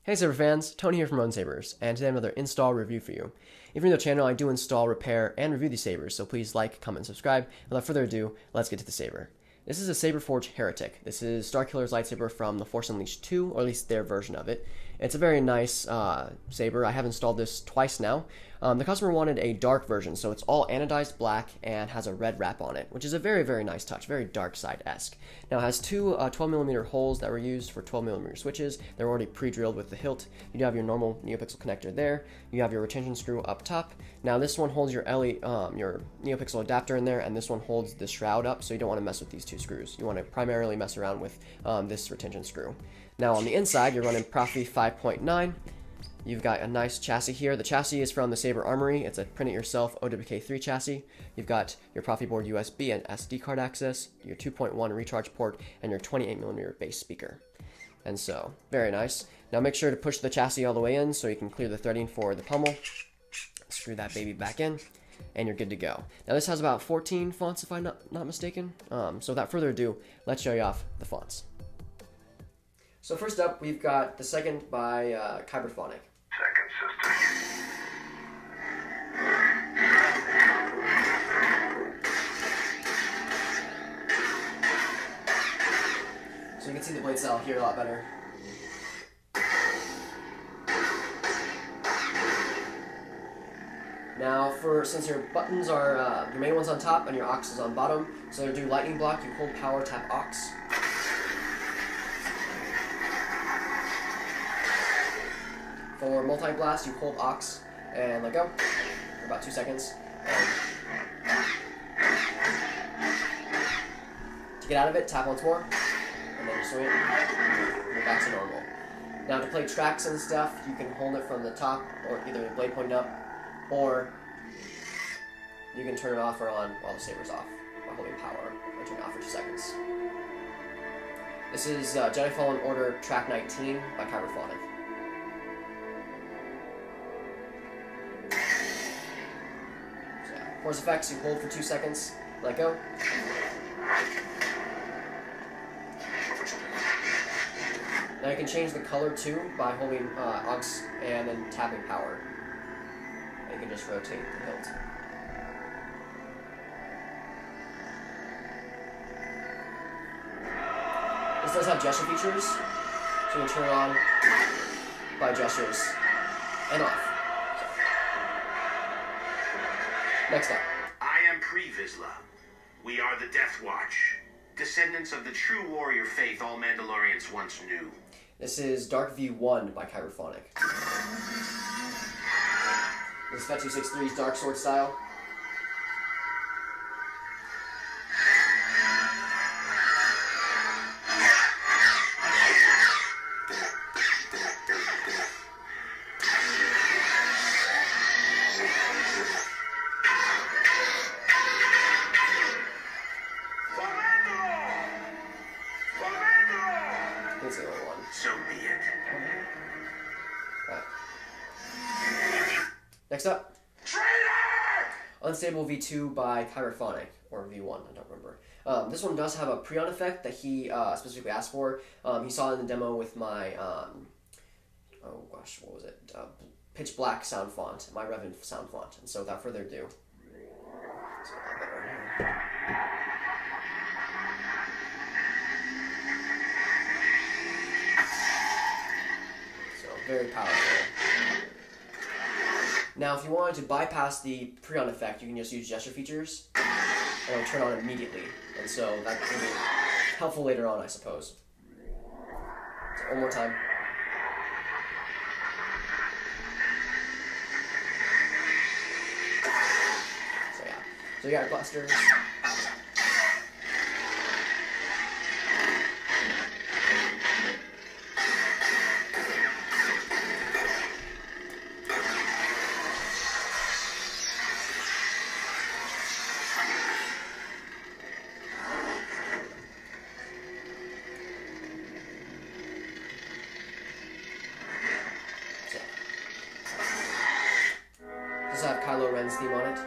Hey Saber fans, Tony here from Sabers, and today I have another install review for you. If you're new to the channel, I do install, repair, and review these sabers, so please like, comment, and subscribe. Without further ado, let's get to the saber. This is a Saberforge Heretic. This is Starkiller's lightsaber from the Force Unleashed 2, or at least their version of it. It's a very nice saber. I have installed this twice now. The customer wanted a dark version, so it's all anodized black and has a red wrap on it, which is a very, very nice touch, very dark side-esque. Now it has two 12mm holes that were used for 12mm switches. They're already pre-drilled with the hilt. You do have your normal Neopixel connector there. You have your retention screw up top. Now this one holds your your Neopixel adapter in there, and this one holds the shroud up, so you don't want to mess with these two screws. You want to primarily mess around with this retention screw. Now on the inside, you're running proffie 5.9. You've got a nice chassis here. The chassis is from the Saber Armory. It's a print-it-yourself OWK3 chassis. You've got your proffie board USB and SD card access, your 2.1 recharge port, and your 28mm bass speaker. And so, very nice. Now make sure to push the chassis all the way in so you can clear the threading for the pommel. Screw that baby back in, and you're good to go. Now this has about 14 fonts if I'm not mistaken. So without further ado, let's show you off the fonts. So first up, we've got the second by Saberforge. Second system. So you can see the blade style here a lot better. Now, since your buttons are your main one's on top and your aux is on bottom, so to do lightning block, you hold power, tap aux. For multi-blast, you hold aux and let go for about 2 seconds. And to get out of it, tap once more, and then you swing it, and you're back to normal. Now to play tracks and stuff, you can hold it from the top, or either the blade pointing up, or you can turn it off or on while the saber's off, by holding power, and turn it off for 2 seconds. This is Jedi Fallen Order Track 19 by Saberforge. Force effects, you hold for 2 seconds, let go. Now you can change the color too by holding aux and then tapping power. And you can just rotate the hilt. This does have gesture features, so you can turn it on by gestures and off. Next up. I am Pre-Vizsla. We are the Death Watch, descendants of the true warrior faith all Mandalorians once knew. This is Dark View 1 by Saberforge. This is FET263's Dark Sword style. Here's the other one. So be it. Right. Next up, Traitor! Unstable V2 by Heretic, or V1, I don't remember. This one does have a pre-on effect that he specifically asked for. He saw it in the demo with my, oh gosh, what was it? Pitch Black sound font, my Revan sound font. And so without further ado, let's get that better right here. Very powerful. Now, if you wanted to bypass the pre-on effect, you can just use gesture features, and it'll turn on immediately. And so that can be helpful later on, I suppose. So one more time. So yeah. So you got blasters. Does have Kylo Ren's theme on it.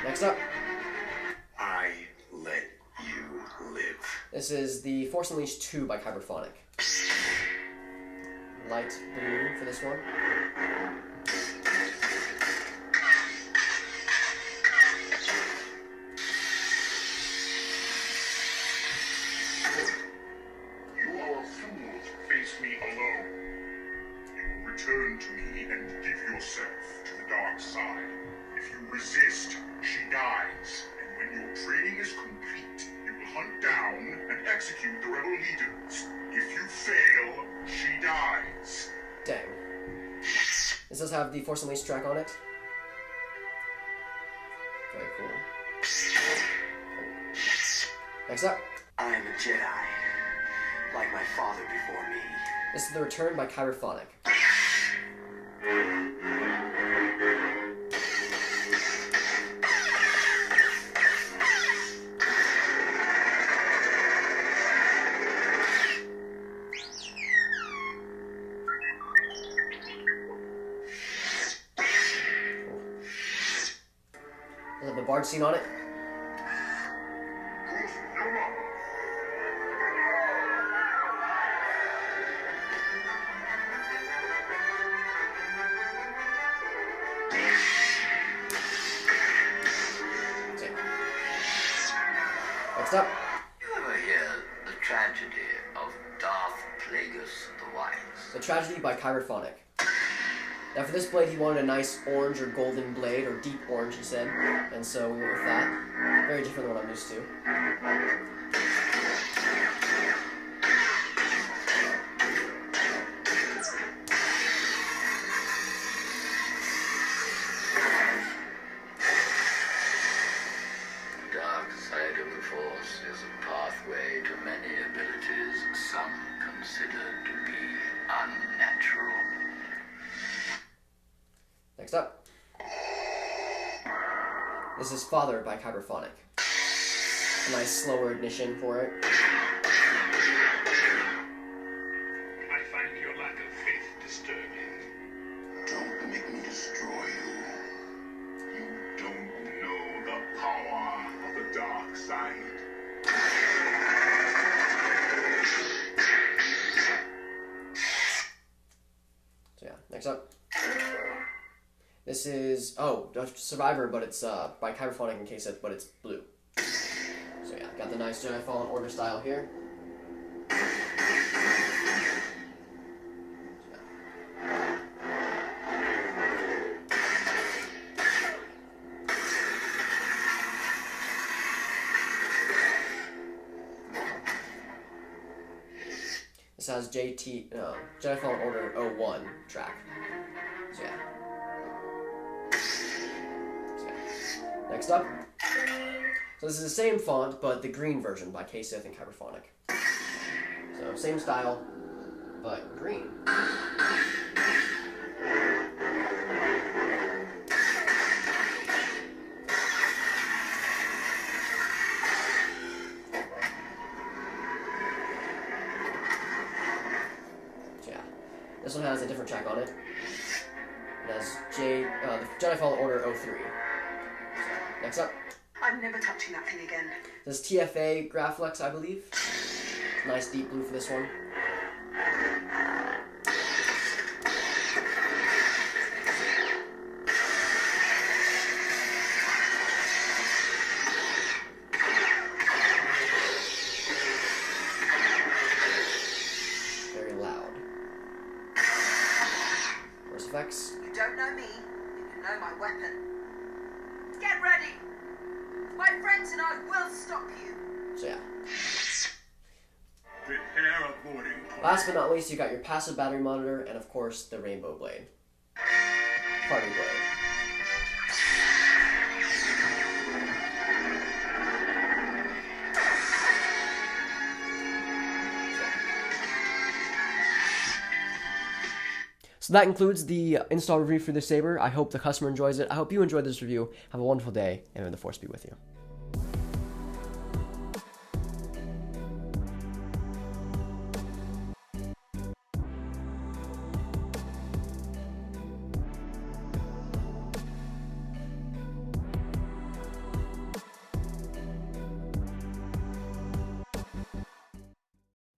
Next up, I let you live. this is the Force Unleashed 2 by Cyberphonic. Light blue for this one. You are a fool to face me alone. You will return to me and give yourself to the dark side. If you resist, she dies. And when your training is complete, you will hunt down and execute the rebel leaders. If you fail, she dies. Dang. This does have the Force Unleashed track on it. Very cool. Next up, I am a Jedi, like my father before me. this is The Return by Cyberphonic. Does have the bard scene on it. Next up, You ever hear the tragedy of Darth Plagueis the Wise? The Tragedy by Cyberphonic. Now for this blade, he wanted a nice orange or golden blade, or deep orange, he said, and so we went with that. Very different than what I'm used to. The dark side of the Force is a pathway to many abilities some consider to be unnatural. Next up, this is Father by Cyberphonic. A nice slower ignition for it. I find your lack of faith disturbing. Don't make me destroy you. You don't know the power of the dark side. So yeah, next up. This is, Survivor, but it's by Cyberphonic in case it, but it's blue. So yeah, got the nice Jedi Fallen Order style here. This has Jedi Fallen Order 01 track. So yeah. Next up. So this is the same font, but the green version by K-Sith and Cyberphonic. So same style, but green. So yeah, this one has a different track on it. It has the Jedi Fallen Order 03. Next up. I'm never touching that thing again. This is TFA Graflex, I believe. Nice deep blue for this one. Very loud. Force effects. You don't know me, you can know my weapon. Get ready! My friends and I will stop you. So yeah. Prepare a boarding point. Last but not least, you got your passive battery monitor and of course the rainbow blade. Party blade. So that concludes the install review for this saber. I hope the customer enjoys it. I hope you enjoyed this review. Have a wonderful day, and may the Force be with you.